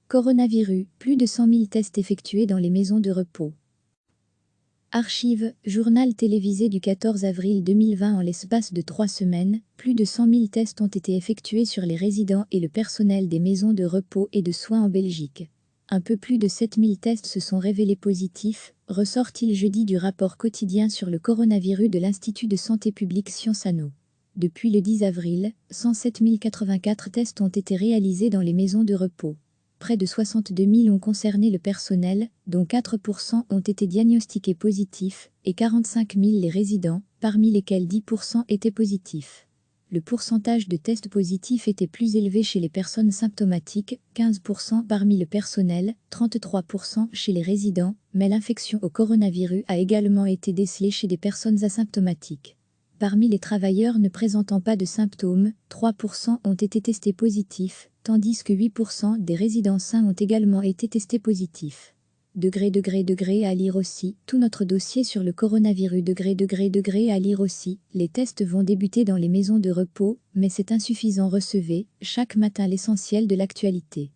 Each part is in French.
Coronavirus, plus de 100 000 tests effectués dans les maisons de repos. Archives, journal télévisé du 14 avril 2020. En l'espace de 3 semaines, plus de 100 000 tests ont été effectués sur les résidents et le personnel des maisons de repos et de soins en Belgique. Un peu plus de 7 000 tests se sont révélés positifs, ressort-il jeudi du rapport quotidien sur le coronavirus de l'Institut de santé publique Sciences Anno. Depuis le 10 avril, 107 084 tests ont été réalisés dans les maisons de repos. Près de 62 000 ont concerné le personnel, dont 4% ont été diagnostiqués positifs, et 45 000 les résidents, parmi lesquels 10% étaient positifs. Le pourcentage de tests positifs était plus élevé chez les personnes symptomatiques, 15% parmi le personnel, 33% chez les résidents, mais l'infection au coronavirus a également été décelée chez des personnes asymptomatiques. Parmi les travailleurs ne présentant pas de symptômes, 3% ont été testés positifs, tandis que 8% des résidents sains ont également été testés positifs. À lire aussi, tout notre dossier sur le coronavirus. À lire aussi, les tests vont débuter dans les maisons de repos, mais c'est insuffisant. Recevez, chaque matin l'essentiel de l'actualité.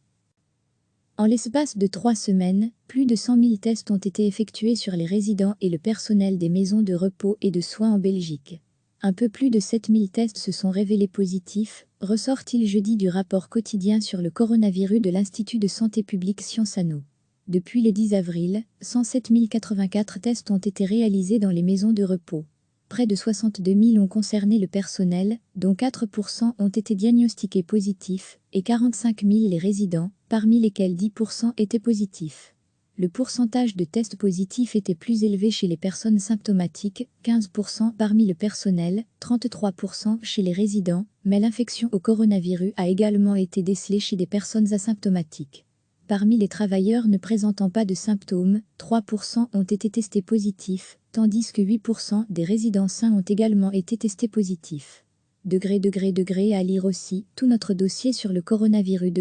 En l'espace de 3 semaines, plus de 100 000 tests ont été effectués sur les résidents et le personnel des maisons de repos et de soins en Belgique. Un peu plus de 7 000 tests se sont révélés positifs, ressort-il jeudi du rapport quotidien sur le coronavirus de l'Institut de santé publique Sciences Anno. Depuis le 10 avril, 107 084 tests ont été réalisés dans les maisons de repos. Près de 62 000 ont concerné le personnel, dont 4% ont été diagnostiqués positifs, et 45 000 les résidents, parmi lesquels 10% étaient positifs. Le pourcentage de tests positifs était plus élevé chez les personnes symptomatiques, 15% parmi le personnel, 33% chez les résidents, mais l'infection au coronavirus a également été décelée chez des personnes asymptomatiques. Parmi les travailleurs ne présentant pas de symptômes, 3% ont été testés positifs, tandis que 8% des résidents sains ont également été testés positifs. À lire aussi, tout notre dossier sur le coronavirus.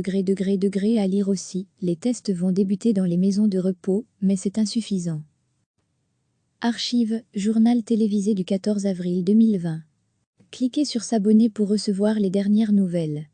À lire aussi, les tests vont débuter dans les maisons de repos, mais c'est insuffisant. Archives, journal télévisé du 14 avril 2020. Cliquez sur s'abonner pour recevoir les dernières nouvelles.